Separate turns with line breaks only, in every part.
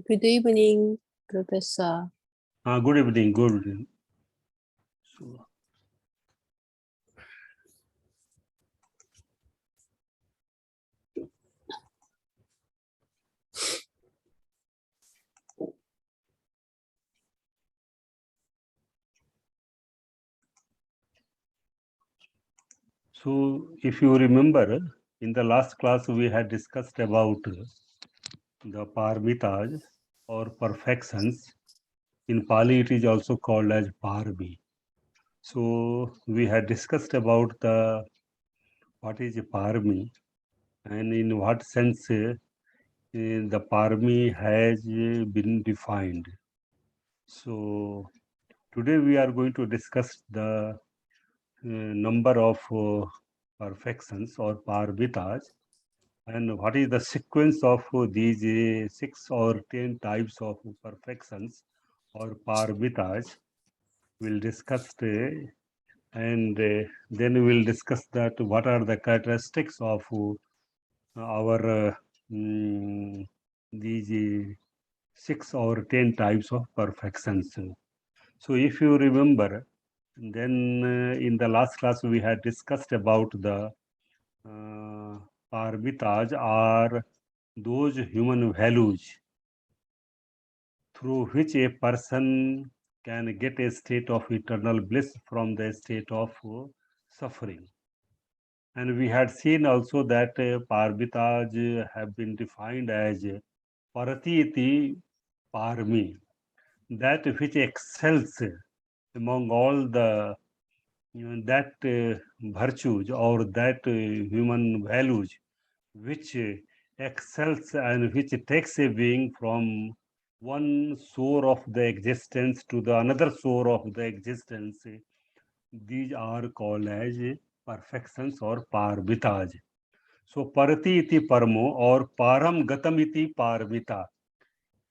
Good evening, Professor.
Good evening. Good evening. So, if you remember, in the last class we had discussed about the parmitas or perfections. In Pali, it is also called as parmi. So, we had discussed about the what is parmi and in what sense the parmi has been defined. So, today we are going to discuss the number of perfections or parmitas and what is the sequence of these 6 or 10 types of perfections or parmitas. We'll discuss and then we will discuss that what are the characteristics of our these 6 or 10 types of perfections. So if you remember, then in the last class we had discussed about the parmitas are those human values through which a person can get a state of eternal bliss from the state of suffering. And we had seen also that parmitas have been defined as paratiti parmi, that which excels among all the that virtues or that human values which excels and which takes a being from one source of the existence to the another source of the existence. These are called as perfections or parmitas. So parati iti parmo or param gatam iti parmita.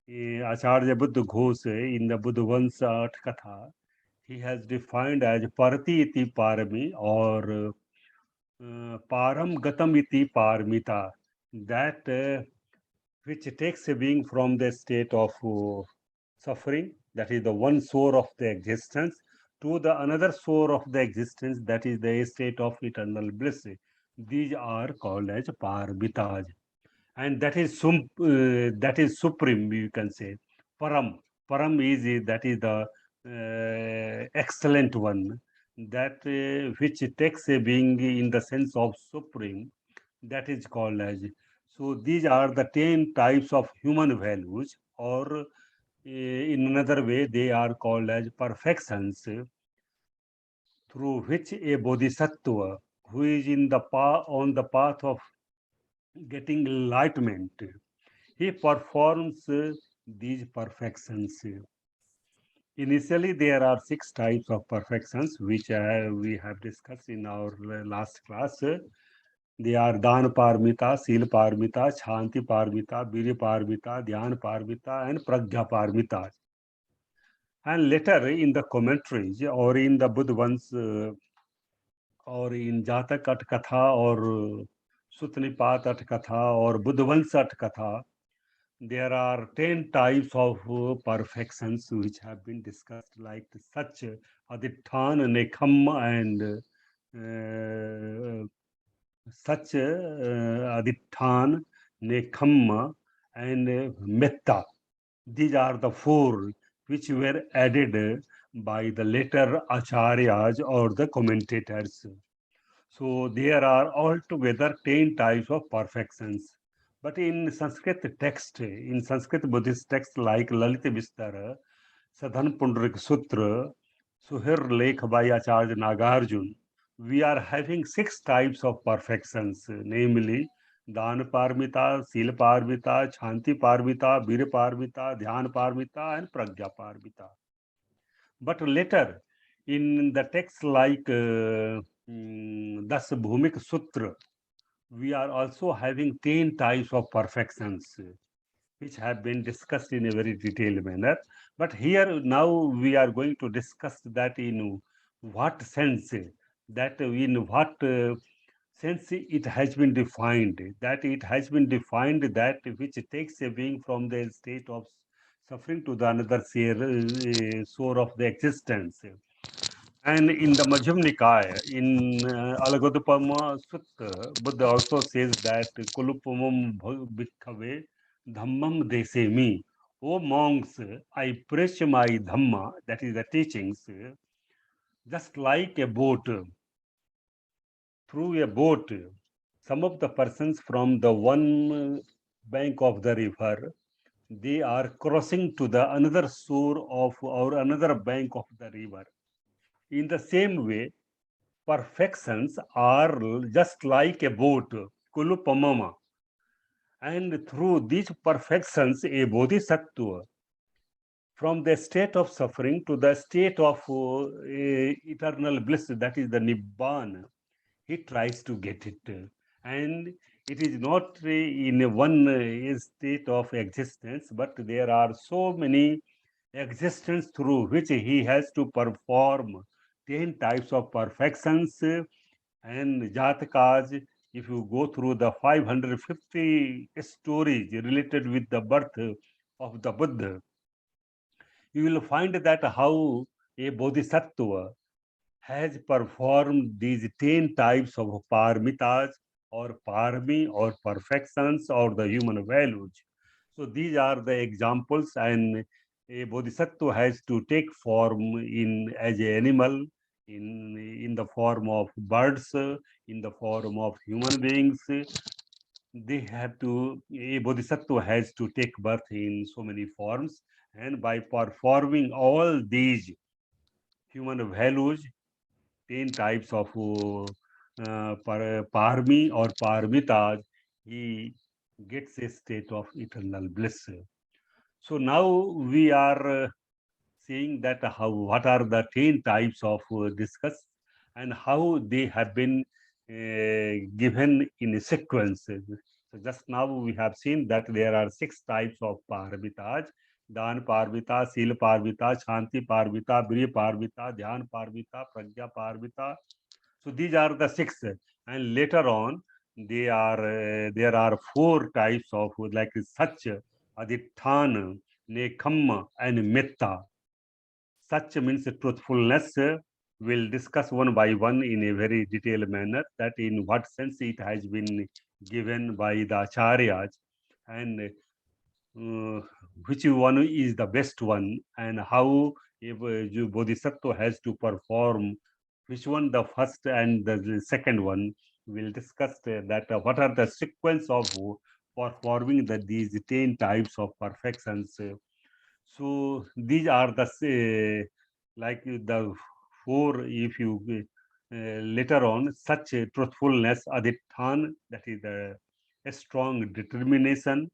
Acharya Buddha Ghosh in the Buddha Vansha Katha, he has defined as parati iti parami or param gatam iti parmita, that which takes a being from the state of suffering, that is the one source of the existence, to the another source of the existence, that is the state of eternal bliss. These are called as parmitas, and that is supreme. You can say param. Param is that is the excellent one, that which takes a being in the sense of supreme, that is called as. So these are the 10 types of human values, or in another way, they are called as perfections, through which a bodhisattva who is in the on the path of getting enlightenment, he performs these perfections. Initially, there are 6 types of perfections which we have discussed in our last class. They are Dhana Parmita, Sila Parmita, Shanti Parmita, Virya Parmita, Dhyana Parmita, and Pragya Parmita. And later in the commentaries or in the Buddha ones or in Jatak At Katha or Sutnipat At Katha or Buddha Vans At Katha, there are 10 types of perfections which have been discussed, like such Aditthana, Nekham, and such Aditthana, Nekham, and Metta. These are the 4 which were added by the later acharyas or the commentators. So there are altogether 10 types of perfections. But in Sanskrit text, in Sanskrit Buddhist text like Lalita Vistara, Sadhan Pundarik Sutra, Suhir Lekh by Acharya Nagarjun, we are having 6 types of perfections, namely Dana Parmita, Sila Parmita, Shanti Parmita, Virya Parmita, Dhyana Parmita, and Pragya Parmita. But later, in the text like Das Bhumik Sutra, we are also having 10 types of perfections which have been discussed in a very detailed manner. But here now we are going to discuss that in what sense, that in what since it has been defined that which takes a being from the state of suffering to the another source of the existence. And in the Majjhima Nikaya, in Alagodupama Sutta, Buddha also says that Kulupamam Bhikkhave Dhammam Desemi. O monks, I preach my Dhamma, that is the teachings, just like a boat. Through a boat, some of the persons from the one bank of the river, they are crossing to the another shore of or another bank of the river. In the same way, perfections are just like a boat, kulupamama. And through these perfections, a bodhisattva, from the state of suffering to the state of eternal bliss, that is the nibbana, he tries to get it. And it is not in a one state of existence, but there are so many existence through which he has to perform 10 types of perfections. And Jatakas, if you go through the 550 stories related with the birth of the Buddha, you will find that how a bodhisattva has performed these 10 types of parmitas or parmi or perfections or the human values. So these are the examples, and a bodhisattva has to take form in as an animal, in the form of birds, in the form of human beings. They have to A bodhisattva has to take birth in so many forms, and by performing all these human values, 10 types of parmi or parmitas, he gets a state of eternal bliss. So now we are seeing that what are the 10 types of discuss and how they have been given in a sequence. So just now we have seen that there are 6 types of parmitas: दान पारमिता, शील पारमिता, शांति पारमिता, वीर्य पारमिता, ध्यान Paramita, pragya Paramita. So these are the 6, and later on there are 4 types of like such, aditthana, nekhamma, and metta. Such means truthfulness. We'll discuss one by one in a very detailed manner that in what sense it has been given by the acharyas, and which one is the best one, and how if bodhisattva has to perform which one the first and the second one. We'll discuss that what are the sequence of performing these 10 types of perfections. So these are the like the 4, if you later on, such truthfulness, adithan, that is a strong determination,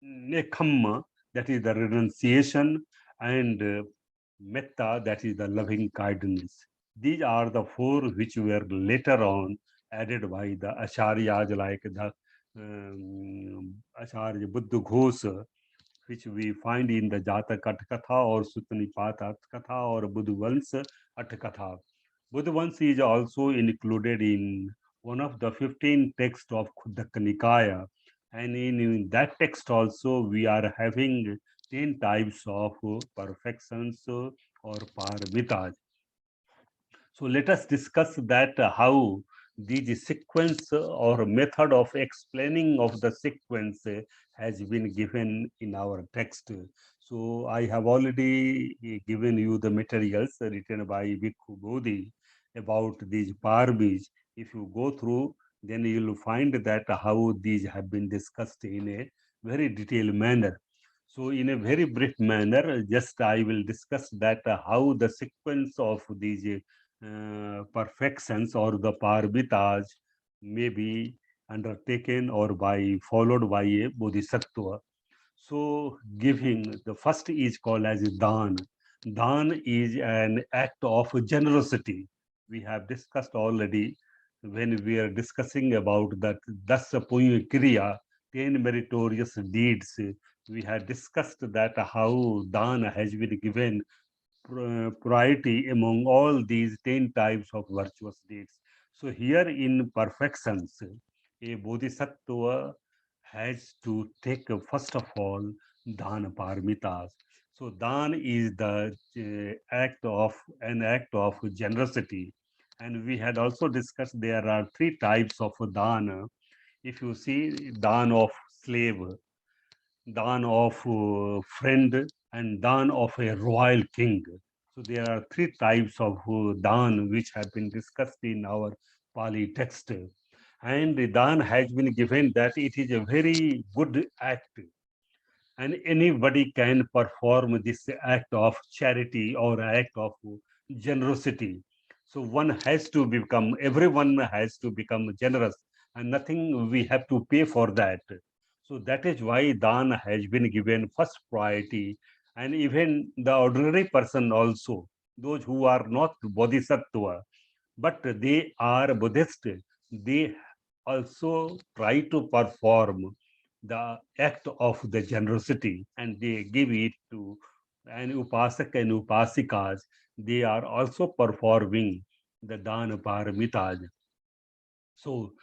nekhamma, that is the renunciation, and metta, that is the loving kindness. These are the 4 which were later on added by the acharyas, like the Acharya Buddha Ghosa, which we find in the Jataka Katha or Suttanipata Katha or Buddhavans Atkatha. Buddhavans is also included in one of the 15 texts of Khuddaka Nikaya, and in that text also we are having 10 types of perfections or paramitas. So let us discuss that how the sequence or method of explaining of the sequence has been given in our text. So I have already given you the materials written by Bhikkhu Bodhi about these parvis. If you go through, then you will find that how these have been discussed in a very detailed manner. So in a very brief manner, just I will discuss that how the sequence of these perfections or the parvitas may be undertaken or by followed by a bodhisattva. So giving, the first is called as dan. Dan is an act of generosity. We have discussed already when we are discussing about that dasa punya kriya, 10 meritorious deeds. We had discussed that how dan has been given priority among all these 10 types of virtuous deeds. So here in perfections, a bodhisattva has to take first of all dana paramitas. So dan is the an act of generosity, and we had also discussed there are three types of dana. If you see dan of slave, dan of friend, and dan of a royal king. So there are three types of dan which have been discussed in our Pali text. And the dan has been given that it is a very good act, and anybody can perform this act of charity or act of generosity. So everyone has to become generous, and nothing we have to pay for that. So that is why dan has been given first priority. And even the ordinary person also, those who are not bodhisattva but they are Buddhist, they also try to perform the act of the generosity, and they give it to an upasak and upasikas. They are also performing the dana paramitas. So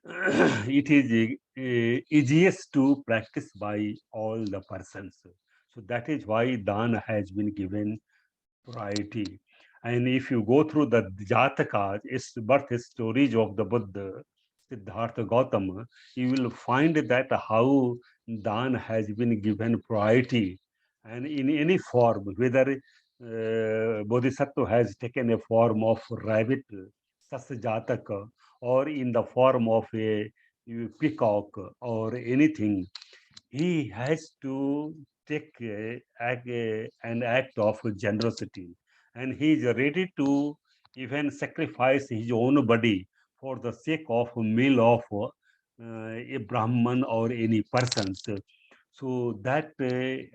it is easiest to practice by all the persons. So that is why dana has been given priority. And if you go through the Jatakas, its birth stories of the Buddha, Siddhartha Gautama, you will find that how Dan has been given priority. And in any form, whether Bodhisattva has taken a form of rabbit, Sasajataka, or in the form of a peacock or anything, he has to take an act of generosity, and he is ready to even sacrifice his own body for the sake of meal of a brahman or any person. So that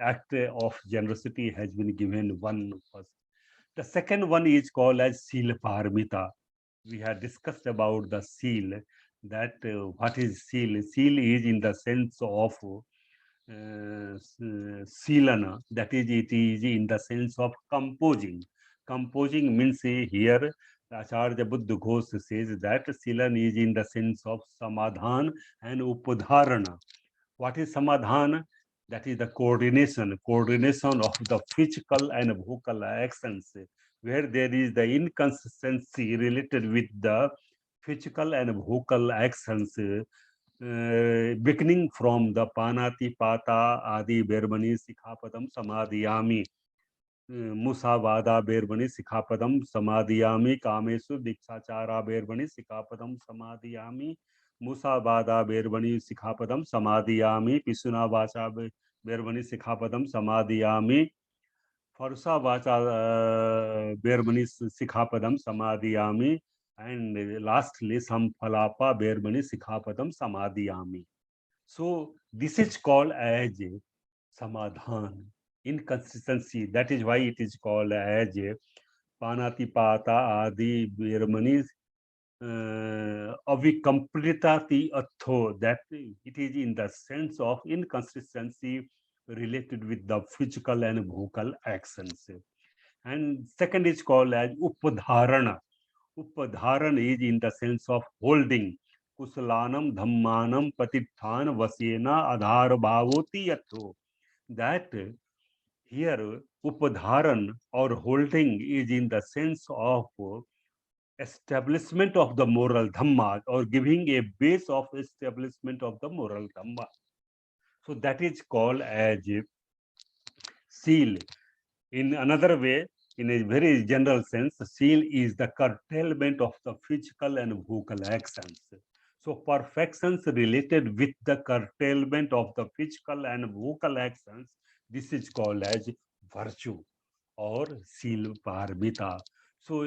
act of generosity has been given one first. The second one is called as Siliparmita. We had discussed about the seal, that what is seal? Seal is in the sense of silana, that is, it is in the sense of composing. Composing means here, Acharya Buddha Ghosh says that silan is in the sense of samadhan and upadharana. What is samadhana? That is the coordination of the physical and vocal actions, where there is the inconsistency related with the physical and vocal actions, beginning from the panati pata adi bermani sikhapadam samadhiyami, musavada bermani sikhapadam samadhiyami, kamesu dikshachara bermani sikhapadam samadhiyami, musavada bermani sikhapadam samadhiyami, pisuna vacha bermani sikhapadam samadhiyami, Farsa vacha bermani sikhapadam samadhiyami, and lastly samphalapa bermani sikhapadam samadhiyami. So this is called as samadhan, inconsistency. That is why it is called as panatipata adi birmani avikamplitati atho. That it is in the sense of inconsistency related with the physical and vocal actions. And second is called as upadharana. Upadharan is in the sense of holding. Kusalanam dhammanam patithan vasena adhar bhavoti yatho. That here upadharan or holding is in the sense of establishment of the moral dhamma, or giving a base of establishment of the moral dhamma. So that is called as seal. In another way, in a very general sense, seal is the curtailment of the physical and vocal actions. So perfections related with the curtailment of the physical and vocal actions, this is called as virtue or Siliparmita. So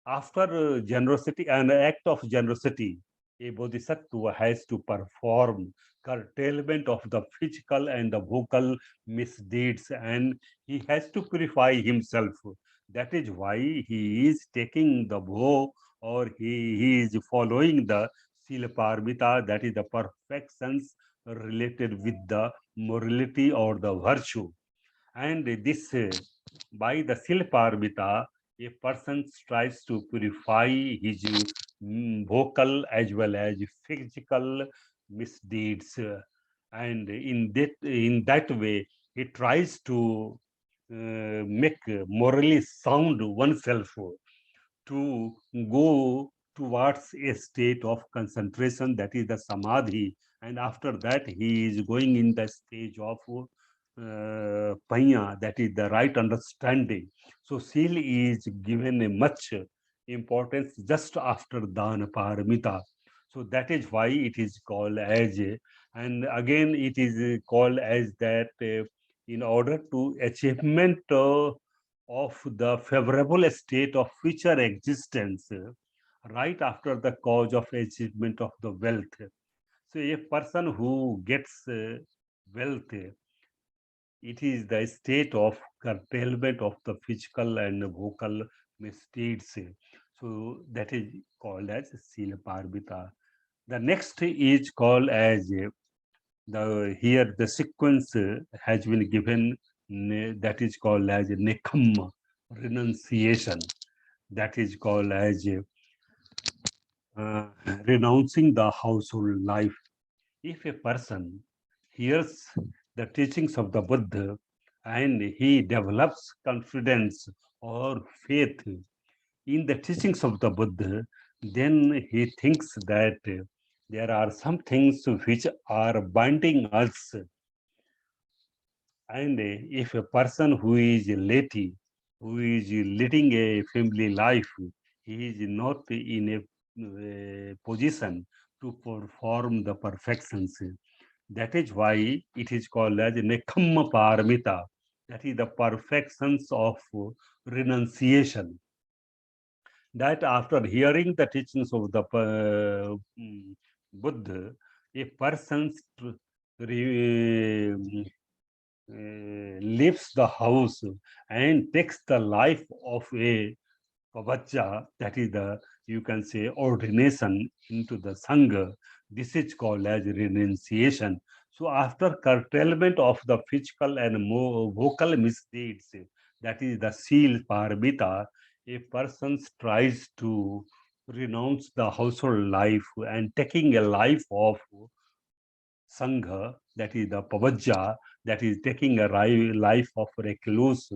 after generosity, an act of generosity, a bodhisattva has to perform curtailment of the physical and the vocal misdeeds, and he has to purify himself. That is why he is taking the vow, or he is following the Siliparmita, that is the perfections related with the morality or the virtue. And this, by the Siliparmita, a person strives to purify his vocal as well as physical misdeeds, and in that way he tries to make morally sound oneself to go towards a state of concentration, that is the samadhi, and after that he is going in the stage of panya, that is the right understanding. So seal is given a much importance just after dana paramita. So that is why it is called as and again it is called as that in order to achievement of the favorable state of future existence right after the cause of achievement of the wealth. So a person who gets wealth, it is the state of curtailment of the physical and vocal misdeeds. So that is called as Siliparmita. The next is called as the here the sequence has been given, that is called as nekhamma, renunciation. That is called as uh, renouncing the household life. If a person hears the teachings of the Buddha and he develops confidence or faith in the teachings of the Buddha, then he thinks that there are some things which are binding us. And if a person who is laity, who is leading a family life, he is not in a position to perform the perfections. That is why it is called as Nekhamma Paramita, that is the perfections of renunciation. That after hearing the teachings of the Buddha, a person leaves the house and takes the life of a pavacha, that is the, you can say, ordination into the sangha. This is called as renunciation. So after curtailment of the physical and vocal misdeeds, that is the seal paramita, a person tries to renounce the household life and taking a life of Sangha, that is the Pavajja, that is taking a life of recluse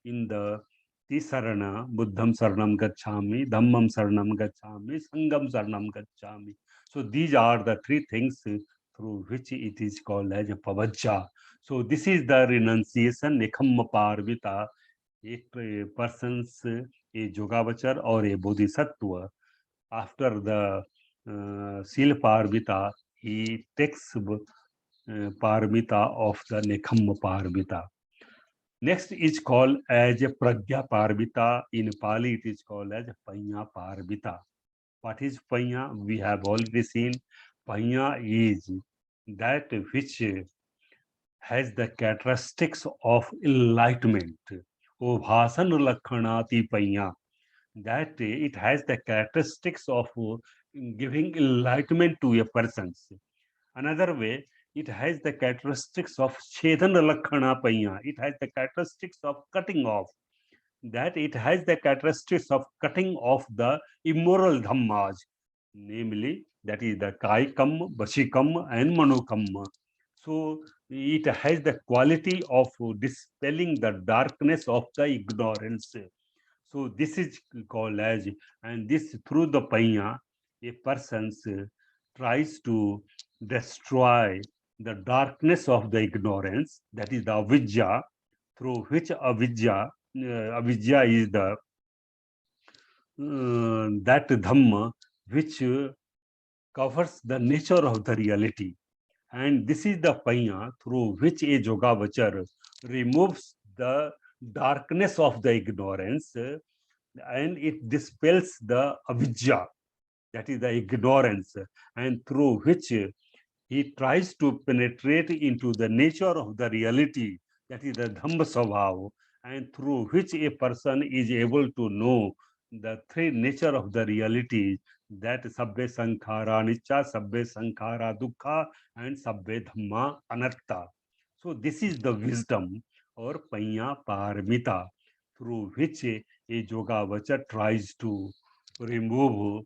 in the Tisarana, Buddham Saranam Gacchami, Dhammam Saranam Gacchami, Sangam Saranam Gacchami. So these are the three things through which it is called as a Pavajja. So this is the renunciation, Nekhamma Parvita, a person's a Yogavachar or a Bodhisattva. After the Siliparmita, he takes Parmita of the Nekhamma Parmita. Next is called as Pragya Parmita. In Pali, it is called as Panya Parmita. What is Panya? We have already seen. Panya is that which has the characteristics of enlightenment. Obhasan Lakhanati Panya, that it has the characteristics of giving enlightenment to a person. Another way, it has the characteristics of Chedana Lakhana Panya. It has the characteristics of cutting off. That it has the characteristics of cutting off the immoral dhammas, namely, that is the Kaikam, Bashikam, and Manokam. So it has the quality of dispelling the darkness of the ignorance. So this is called as, and this through the panya, a person tries to destroy the darkness of the ignorance, that is the avidya, through which avidya is the that dhamma which covers the nature of the reality. And this is the panya through which a yogavachar removes the darkness of the ignorance and it dispels the avidya, that is the ignorance, and through which he tries to penetrate into the nature of the reality, that is the Dhamma Svabhav, and through which a person is able to know the three nature of the reality, that Sabbe Sankhara Nicca, Sabbe Sankhara Dukkha, and Sabbe Dhamma Anatta. So this is the wisdom or Panya Paramita, through which a Yogavacha tries to remove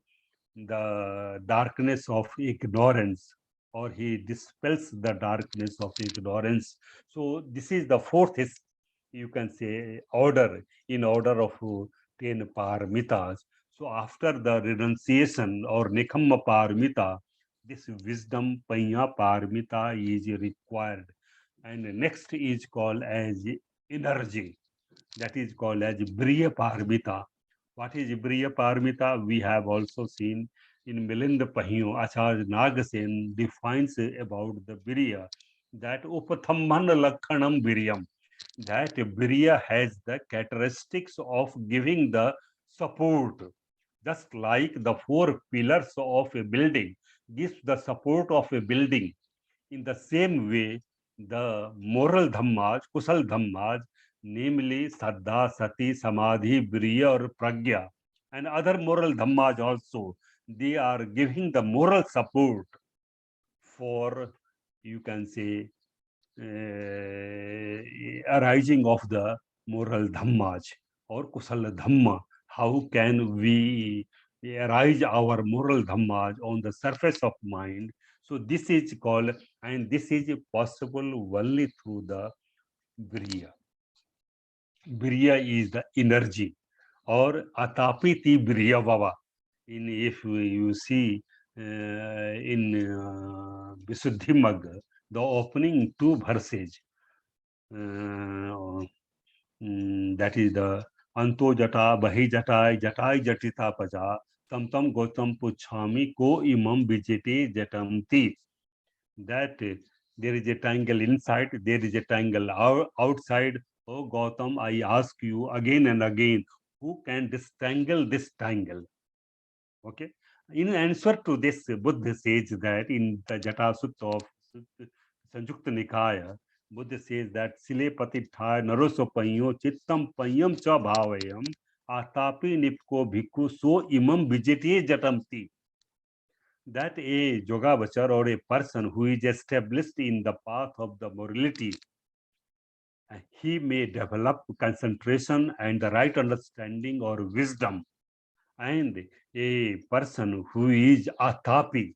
the darkness of ignorance, or he dispels the darkness of ignorance. So this is the fourth, you can say, order in order of 10 paramitas. So after the renunciation or Nikamma paramita, this wisdom panya paramita is required. And next is called as energy. That is called as Briya paramita. What is Briya paramita? We have also seen in Milind Pahiyo, Acharya Nagasen defines about the Briya that Upathamman Lakhanam Biryam, that Briya has the characteristics of giving the support, just like the four pillars of a building gives the support of a building. In the same way, the moral dhammas, kusal dhammas, namely Saddha, Sati, Samadhi, Briya or Pragya, and other moral dhammas also, they are giving the moral support for, you can say, arising of the moral dhammas or kusala dhamma. How can we arise our moral dhammas on the surface of mind? So this is called, and this is possible only through the Briya. Briya is the energy, or atapiti Briya Baba. In if you see in Visuddhi Magga, the opening two verses, that is the Anto Jata, Bahi Jatai, Jatai Jatita Paja, Tam Tam Gotam Puchami, Ko Imam Bijete Jatamti. That there is a triangle inside, there is a triangle outside. Oh Gautam, I ask you again and again, who can distangle this triangle? Okay. In answer to this, Buddha says that in the Jata Sutta of Sanjukta Nikaya, Buddha says that Silepati Thai Naroso Payo Chittam Payam Cha Bhavayam Atapi Nipko Bhikkhu So Imam Vijete Jatamti. That a Yogavachar or a person who is established in the path of the morality, he may develop concentration and the right understanding or wisdom. And a person who is atapi,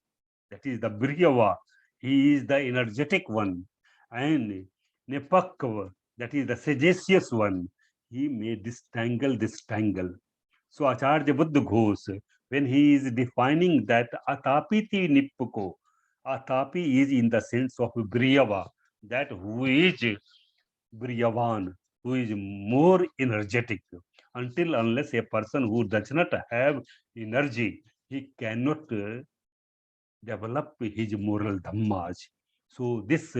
that is the Brihyava, he is the energetic one, and Nepakava, that is the sagacious one, he may distangle this tangle. So Acharya Buddha Ghosh, when he is defining that atapiti nippuko, atapi is in the sense of Brihyava, that who is Briyavan, who is more energetic. Until unless a person who does not have energy, he cannot develop his moral dhammas. So this,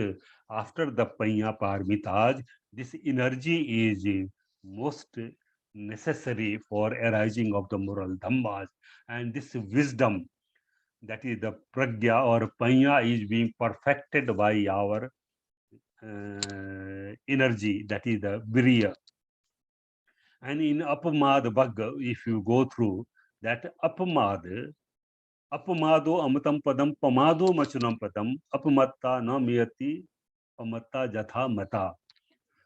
after the Panya Parmitas, this energy is most necessary for arising of the moral dhammas. And this wisdom, that is the pragya or panya, is being perfected by our energy, that is the virya. And in Apamad Bhagga, if you go through that Apamad, Apamado Amatam Padam Pamado Macunam Padam, Apamatta na Miyati Pamatta Jatha Mata.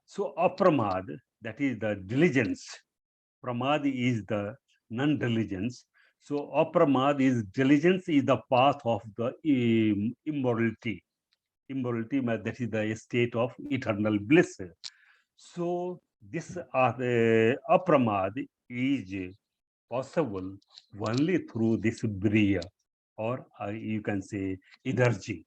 So Apramad, that is the diligence. Pramad is the non-diligence. So Apramad is diligence is the path of the immorality. Immorality, that is the state of eternal bliss. So this apramad is possible only through this briya, or you can say energy.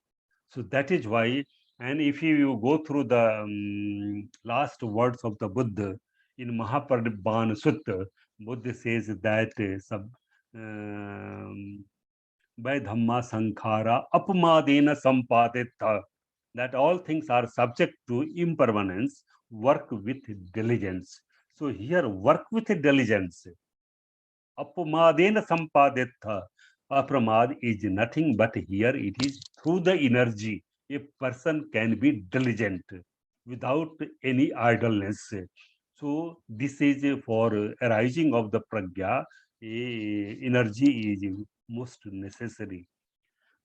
So that is why, and if you go through the last words of the Buddha in Mahaparibhana Sutta, Buddha says that by Dhamma Sankhara Apmadena Sampadita, that all things are subject to impermanence, work with diligence. So here, work with diligence. Apamadena sampadetha. Apramad is nothing but here it is through the energy. A person can be diligent without any idleness. So this is for arising of the pragya, energy is most necessary.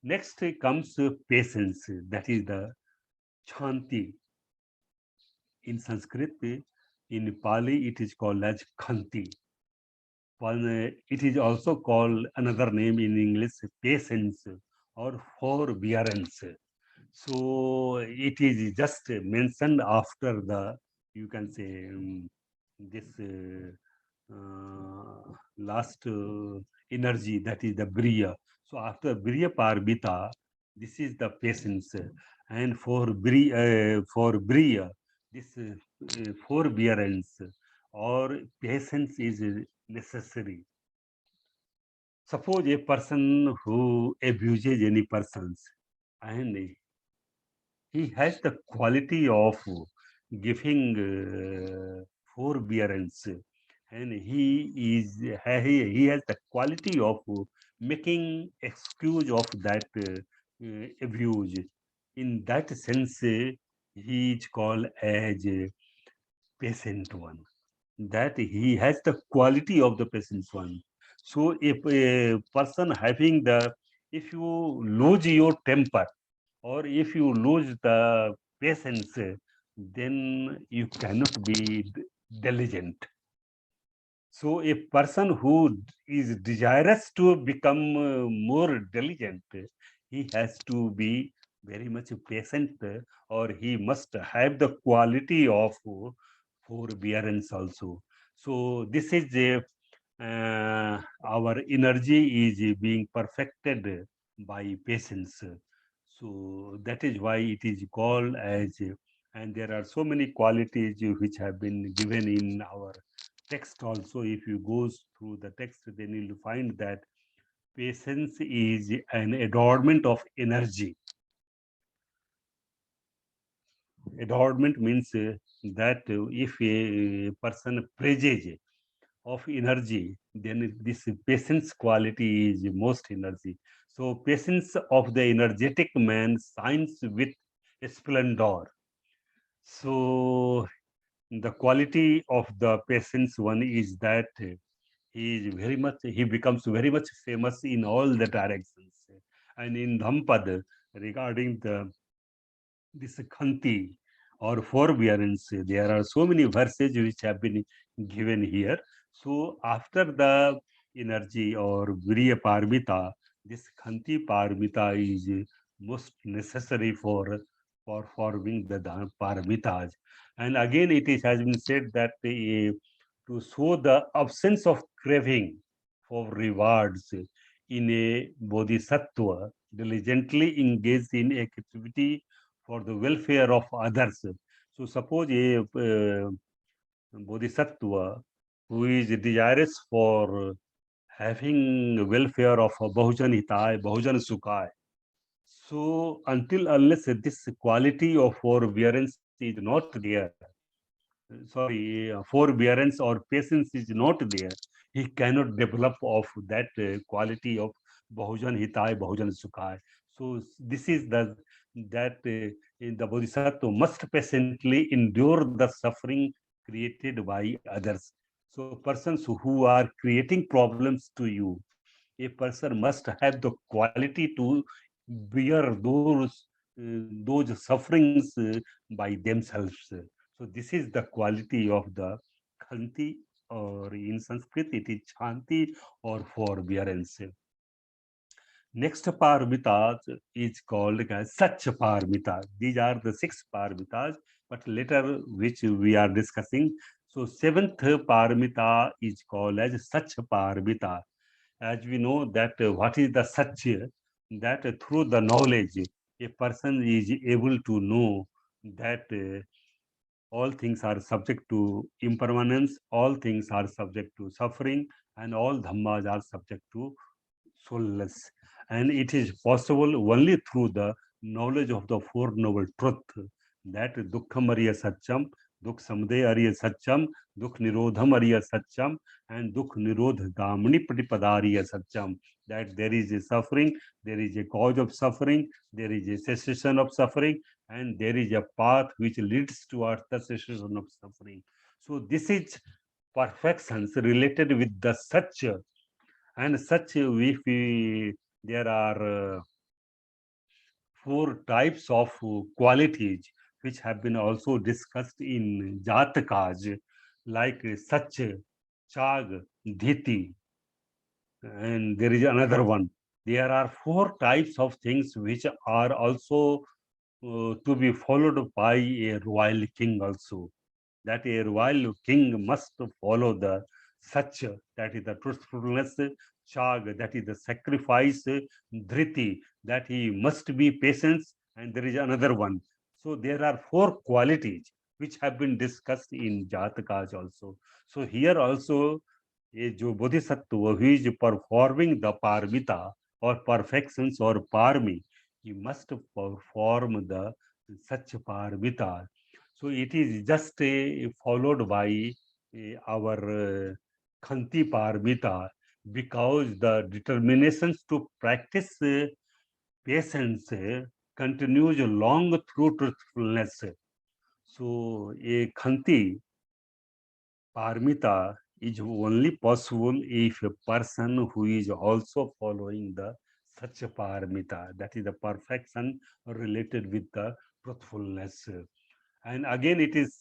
Next comes patience, that is the Chanti. In Sanskrit, in Pali, it is called as Khanti. It is also called another name in English, patience or forbearance. So it is just mentioned after the, you can say, this last energy, that is the Briya. So after Briya Parbita, this is the patience. And for Briya, this forbearance or patience is necessary. Suppose a person who abuses any persons, and he has the quality of giving forbearance, and he has the quality of making excuse of that abuse. In that sense, he is called as a patient one, that he has the quality of the patient one. So if a person having the, if you lose your temper or if you lose the patience, then you cannot be diligent. So a person who is desirous to become more diligent, he has to be very much patient, or he must have the quality of forbearance also. So this is our energy is being perfected by patience. So that is why it is called as, and there are so many qualities which have been given in our text also. If you go through the text, then you'll find that patience is an adornment of energy. Adornment means that if a person praises of energy, then this patience quality is most energy. So patience of the energetic man shines with splendor. So the quality of the patience one is that he becomes very much famous in all the directions. And in Dhampad, regarding this Khanti or forbearance, there are so many verses which have been given here. So after the energy or Virya Parmita, this Khanti Parmita is most necessary for forming the Parmitas. And again, has been said that to show the absence of craving for rewards in a bodhisattva, diligently engaged in activity for the welfare of others. So suppose a bodhisattva who is desirous for having welfare of Bahujan Hitai, Bahujan Sukhai. So until unless this quality of forbearance is not there, forbearance or patience is not there, he cannot develop of that quality of Bahujan Hitai, Bahujan Sukhai. So this is that the Bodhisattva must patiently endure the suffering created by others. So persons who are creating problems to you, a person must have the quality to bear those sufferings by themselves. So this is the quality of the Khanti, or in Sanskrit it is Shanti or forbearance. Next parmitas is called as Sach parmita. These are the 6 parmitas, but later which we are discussing. So seventh parmita is called as Sach parmita. As we know that what is the Sach, that through the knowledge a person is able to know that all things are subject to impermanence, all things are subject to suffering, and all dhammas are subject to soulless. And it is possible only through the knowledge of the Four Noble Truth, that Dukkham Ariya Satcham, Dukh Samudaya Ariya Satcham, Dukh Nirodham Ariya Satcham, and Dukh Nirodh Damani Pratipadariya Satcham. That there is a suffering, there is a cause of suffering, there is a cessation of suffering, and there is a path which leads towards the cessation of suffering. So this is perfections related with the such, and such if there are 4 types of qualities which have been also discussed in Jatakas, like such. Chag, Dhiti, and there is another one. There are four types of things which are also to be followed by a royal king also. That a royal king must follow the such, that is the truthfulness, chag, that is the sacrifice, dhriti, that he must be patient, and there is another one. So there are four qualities which have been discussed in Jatakas also. So here also a jo bodhisattva who is performing the parmita or perfections or parmi, he must perform the such parmita. So it is just followed by our Khanti Parmita, because the determinations to practice patience continues long through truthfulness. So a Khanti Parmita is only possible if a person who is also following the such Parmita, that is the perfection related with the truthfulness. And again, it is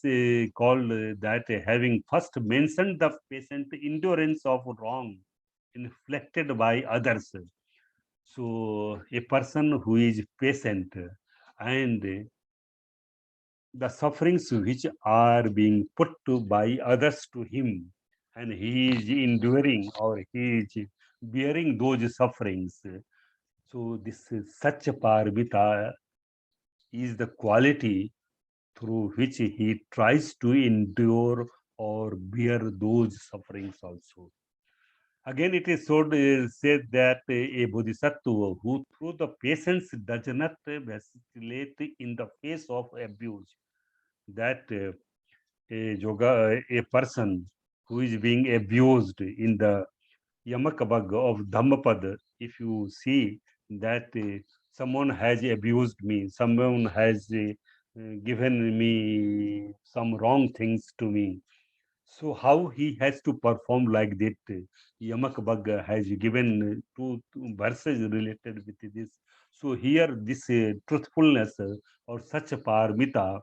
called that having first mentioned the patient endurance of wrong inflicted by others. So, a person who is patient and the sufferings which are being put to by others to him, and he is enduring or he is bearing those sufferings. So, this is such a parvita is the quality through which he tries to endure or bear those sufferings also. Again, it is said that a bodhisattva who through the patience does not vacillate in the face of abuse, that a person who is being abused in the Yamakabag of Dhammapad, if you see that someone has abused me, someone has given me some wrong things to me. So how he has to perform like that? Yamakabag has given two verses related with this. So here this truthfulness or such a paramita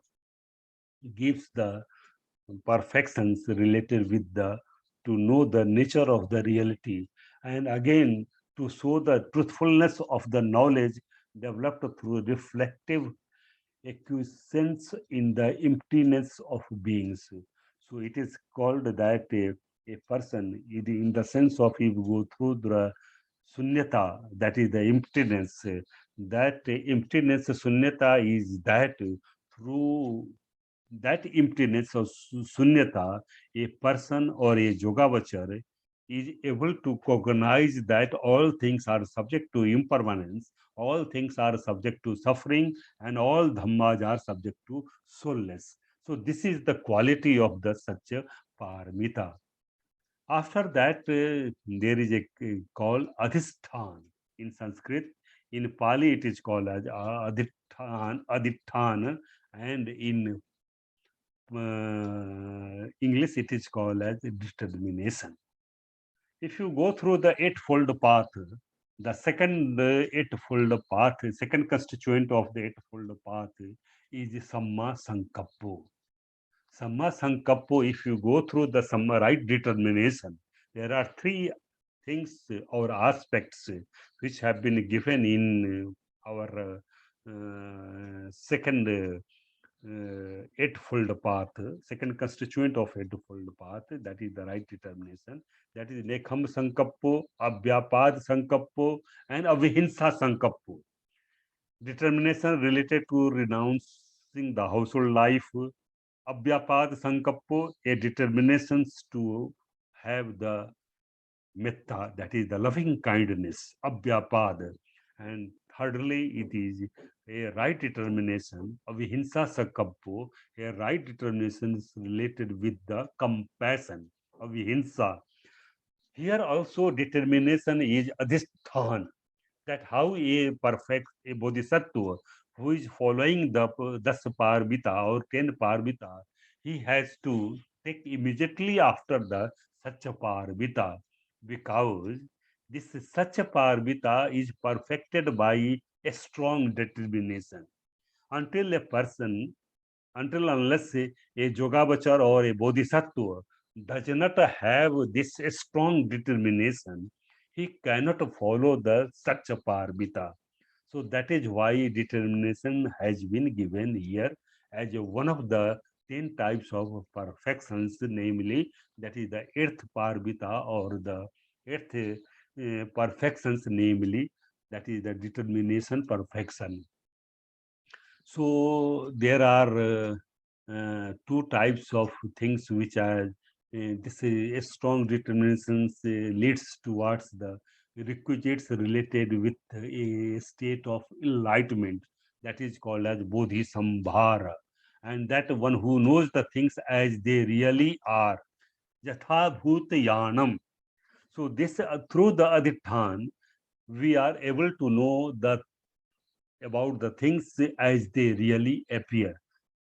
gives the perfections related with the to know the nature of the reality, and again to show the truthfulness of the knowledge developed through reflective acquiescence in the emptiness of beings. So it is called that a person in the sense of if you go through the sunyata, that is the emptiness, that emptiness sunyata is that through that emptiness of sunyata, a person or a yogavachar is able to cognize that all things are subject to impermanence, all things are subject to suffering, and all dhammas are subject to soulless. So this is the quality of the Satya Paramita. After that, there is a called Adhisthan in Sanskrit. In Pali, it is called as Adhithan, and in English, it is called as determination. If you go through the eightfold path, the second eightfold path, second constituent of the eightfold path is Samma Sankappo. Samma Sankappo, if you go through the Samma right determination, there are three things or aspects which have been given in our second eightfold path, second constituent of eightfold path, that is the right determination. That is Nekham Sankappo, Abhyapad Sankappo, and Avihinsa Sankappo. Determination related to renouncing the household life. Abhyapad Sankappo, a determination to have the metta, that is the loving kindness, abhyapad. And thirdly, it is a right determination, avihinsa sakappo, a right determination is related with the compassion, avihinsa. Here also determination is adhisthan, that how a perfect a bodhisattva who is following the das parvita or 10 parvita, he has to take immediately after the sacha parvita, because this sacha parvita is perfected by a strong determination. Until a person, until unless a yogavachar or a bodhisattva does not have this strong determination, he cannot follow the Satya Parvita. So that is why determination has been given here as one of the 10 types of perfections, namely that is the eighth Parvita or the eighth perfections, namely that is the determination perfection. So there are two types of things which are this a strong determination leads towards the requisites related with a state of enlightenment that is called as bodhisambhara, and that one who knows the things as they really are, yatha bhutayanam. So this through the adhithan we are able to know the about the things as they really appear,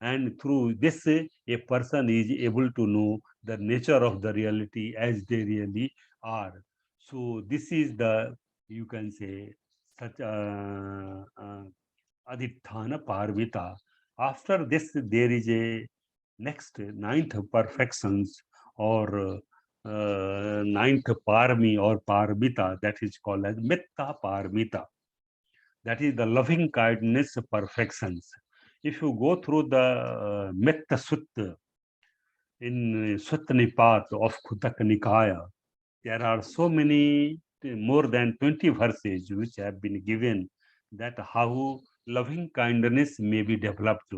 and through this a person is able to know the nature of the reality as they really are. So this is the, you can say, such adhithana parvita. After this there is a next ninth perfections or ninth parmi or parvita, that is called as metta parvita, that is the loving kindness perfections. If you go through the Metta Sutta in Sutta Nipat of Khutak Nikaya, there are so many, more than 20 verses which have been given that how loving kindness may be developed.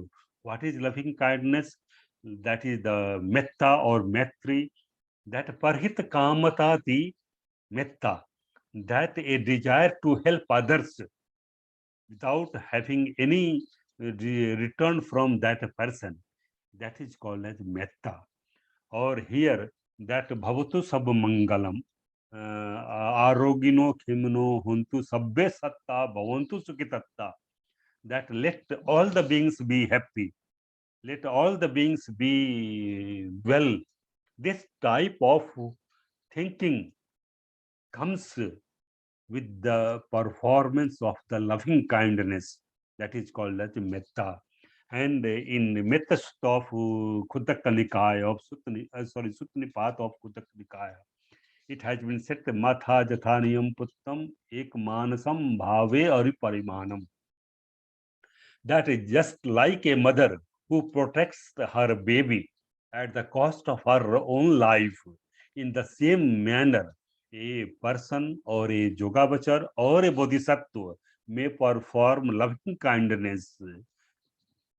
What is loving kindness? That is the metta or metri, that parhit kamatati metta, that a desire to help others without having any return from that person, that is called as metta. Or here that bhavatu sab mangalam, arogino khimno huntu sabbe satta bhavantu sukitatta, that let all the beings be happy, let all the beings be well. This type of thinking comes with the performance of the loving kindness, that is called as metta. And in Metta Sutta of Khuddaka Nikaya of Suttanipat of Khuddaka Nikaya, it has been said Matha Jathaniyam Puttam Ek Manasam Bhave Ariparimanam. That is just like a mother who protects her baby at the cost of her own life. In the same manner, a person or a yogavachar or a bodhisattva may perform loving kindness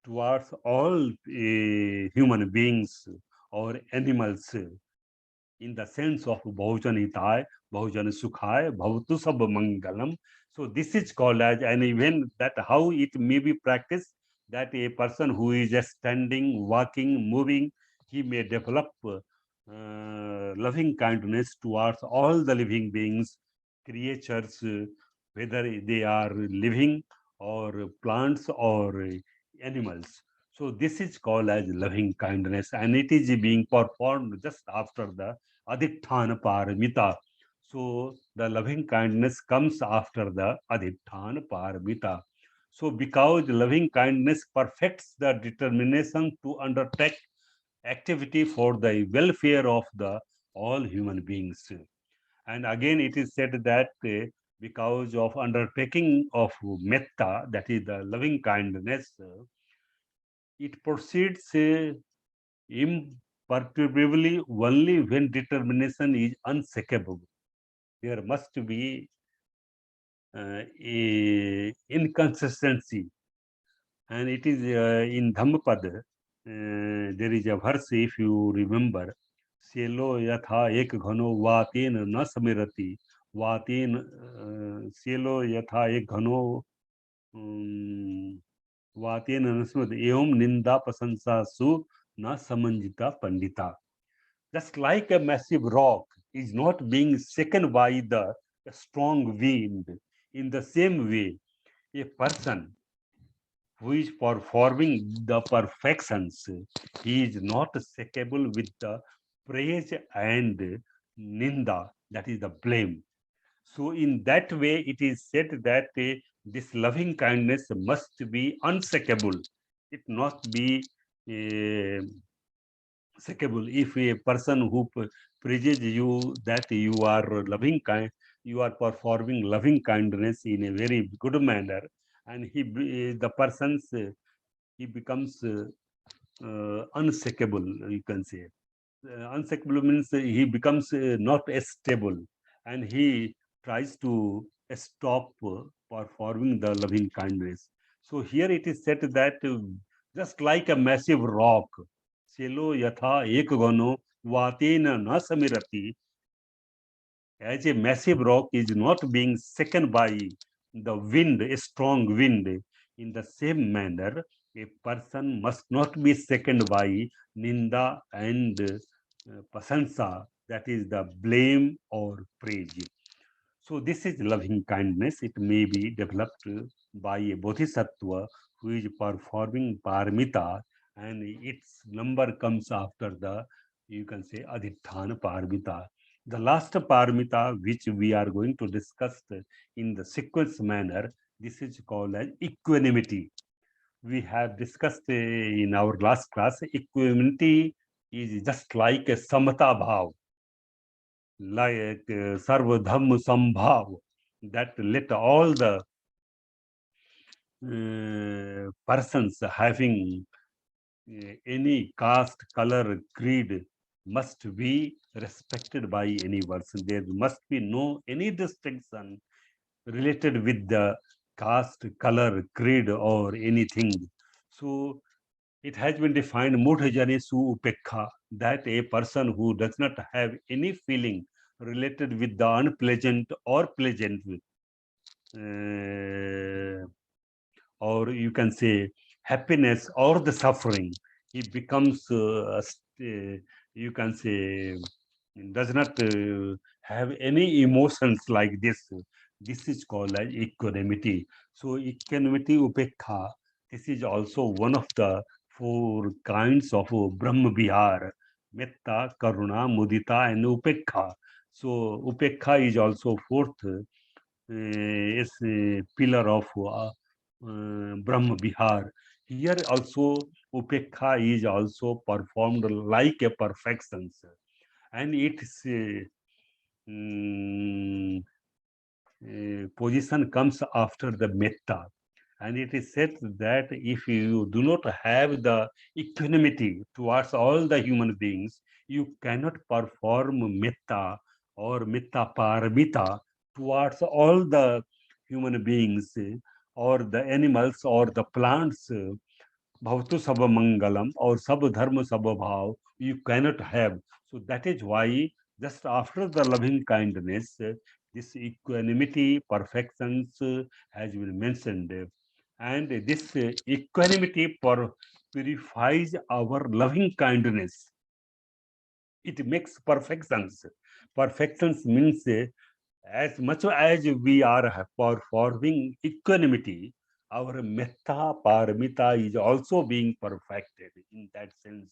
towards all human beings or animals in the sense of Bhujan Hitai, Bhujan Sukhai, Bhavatu Sab Mangalam. So this is called as an event that how it may be practiced, that a person who is just standing, walking, moving, he may develop loving kindness towards all the living beings, creatures, whether they are living or plants or animals. So this is called as loving kindness, and it is being performed just after the adhitthana paramita. So the loving kindness comes after the adhitthana paramita. So because loving kindness perfects the determination to undertake activity for the welfare of the all human beings. And again, it is said that because of undertaking of metta, that is the loving kindness, it proceeds imperturbably only when determination is unshakable. There must be a inconsistency, and it is in Dhammapada. There is a verse, if you remember, Selo yatha ek ghano vaten na samirati, vaten Selo yatha ek ghano vaten na samirati, evam ninda prasansa su na samanjita pandita. Just like a massive rock is not being shaken by the strong wind, in the same way, a person who is performing the perfections, he is not shakeable with the praise and ninda, that is the blame. So, in that way, it is said that this loving kindness must be unshakable. It must be uh, secable. If a person who praises you that you are loving kind, you are performing loving kindness in a very good manner, and the person's he becomes unsackable, you can say. Unsackable means he becomes not stable, and he tries to stop performing the loving kindness. So here it is said that just like a massive rock, chelo yatha ek gano vatena na samirati, as a massive rock is not being shaken by the wind, a strong wind, in the same manner, a person must not be shaken by ninda and prasansa, that is the blame or praise. So this is loving kindness. It may be developed by a bodhisattva who is performing paramita, and its number comes after the, you can say, adhitthana paramita. The last paramita, which we are going to discuss in the sequence manner, this is called as equanimity. We have discussed in our last class, equanimity is just like a samata bhav, like sarva dhamma sambhav, that let all the persons having any caste, color, creed must be respected by any person. There must be no any distinction related with the caste, color, creed, or anything. So it has been defined mudhajane su upekha, that a person who does not have any feeling related with the unpleasant or pleasant, uh, or you can say happiness or the suffering, he becomes you can say does not have any emotions like this. This is called as equanimity. So equanimity upekha, this is also one of the four kinds of brahma vihar: metta, karuna, mudita, and upekha. So upekha is also fourth is a pillar of Brahma Vihar. Here also Upekha is also performed like a perfection, and its mm, position comes after the metta. And it is said that if you do not have the equanimity towards all the human beings, you cannot perform metta or metta paramita towards all the human beings or the animals or the plants. Bhavatu Sabha Mangalam or Sab Dharma Sabha Bhav, you cannot have. So that is why just after the loving kindness, this equanimity, perfections has been mentioned. And this equanimity purifies our loving kindness. It makes perfections. Perfections means as much as we are performing equanimity, our metta paramita is also being perfected in that sense.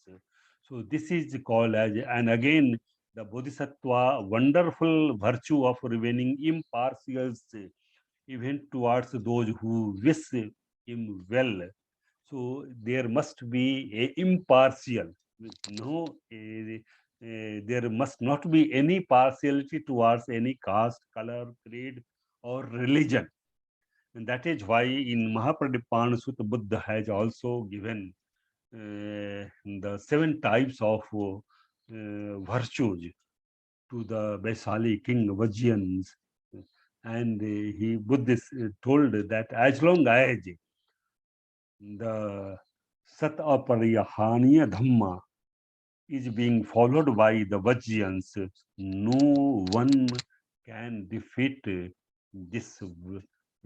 So this is called as, and again, the bodhisattva wonderful virtue of remaining impartial even towards those who wish him well. So there must be a impartial, no, there must not be any partiality towards any caste, color, creed, or religion. And that is why in Mahapradipan Sutta Buddha has also given the 7 types of virtues to the Vaisali king Vajjayans. And he Buddhist told that as long as the Sat Apariyahaniya Dhamma is being followed by the Vajjayans, no one can defeat this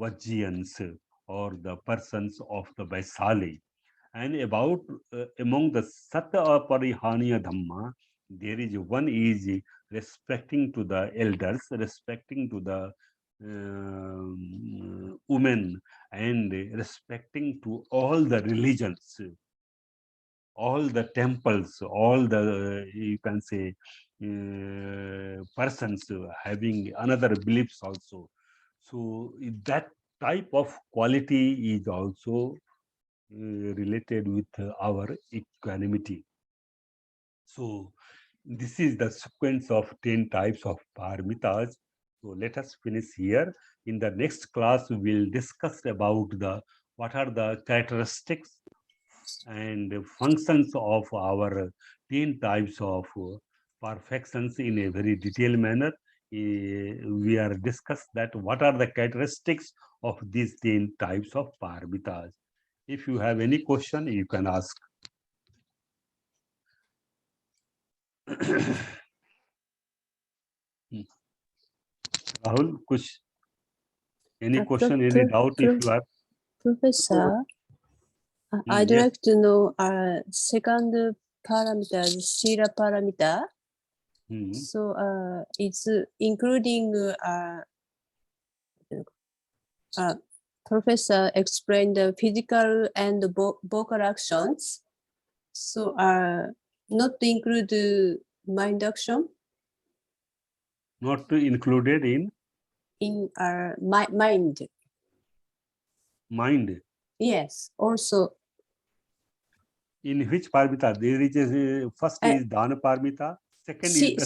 Vajjayans or the persons of the Vaisali. And about among the Sata Aparihaniya Dhamma, there is one is respecting to the elders, respecting to the women, and respecting to all the religions, all the temples, all the, you can say, persons having another beliefs also. So that type of quality is also related with our equanimity. So this is the sequence of 10 types of paramitas. So let us finish here. In the next class, we will discuss about what are the characteristics and functions of our 10 types of perfections in a very detailed manner. We are discussed that what are the characteristics of these 10 types of paramitas. If you have any question, you can ask. Rahul, kuch, any question, any doubt if you have?
Professor, I'd
Yes.
like to know second parameter, Siliparmita. So it's including Professor explained the physical and vocal actions. So not to include mind action.
Not included in
mind.
Mind.
Yes. Also.
In which paramita? There is first is Dhana paramita, second is the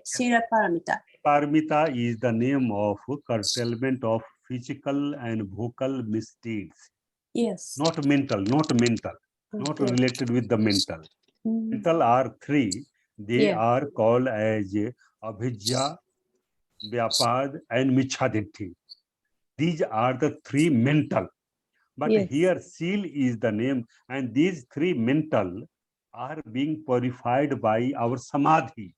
Siliparmita.
Paramita is the name of curtailment of physical and vocal misdeeds.
Yes.
Not mental, not related with the mental. Mental are three. They are called as Abhijya, Vyapad, and Michhaditti. These are the three mental. But here seal is the name, and these three mental are being purified by our samadhi.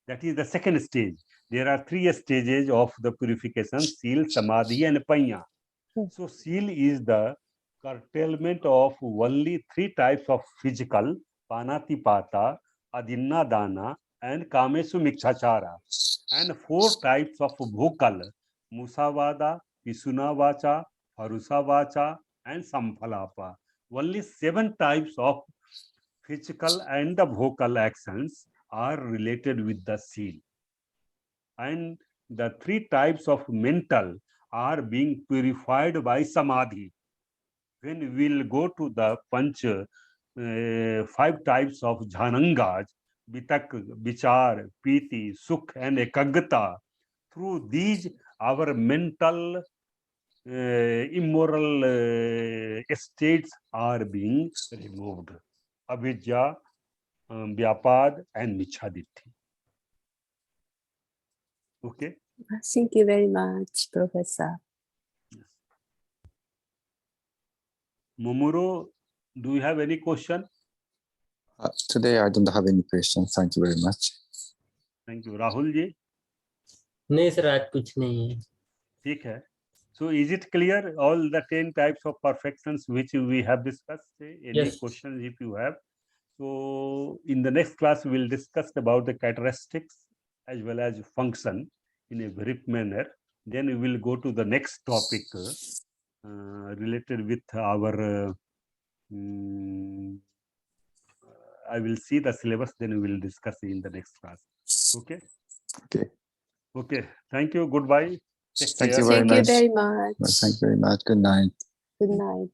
That is the second stage. There are three stages of the purification: seal, samadhi, and panya. So seal is the curtailment of only three types of physical: panatipata, adinna and kamesu mikchachara, and four types of vocal: musavada, pisuna Harusa Vacha, and Samphalapa. Only 7 types of physical and the vocal actions are related with the seal. And the 3 types of mental are being purified by samadhi. When we'll go to the Panch, 5 types of jhanangas, Vitak, Vichar, Piti, Sukh, and Ekaggata, through these our mental immoral states are being removed. Avidya, Vyapad, and Michhaditti. Okay.
Thank you very much, Professor.
Yes. Momuro, do you have any question?
Today I don't have any questions. Thank you very much.
Thank you. Rahul ji?
नहीं sir, आज कुछ नहीं है.
ठीक है. So is it clear all the 10 types of perfections which we have discussed? Any questions if you have? So in the next class, we will discuss about the characteristics as well as function in a brief manner. Then we will go to the next topic related with our, I will see the syllabus, then we will discuss in the next class. Okay?
Okay.
Okay. Thank you. Goodbye.
Thank you very much.
Thank you very much.
Thank you very much. Good night.
Good night.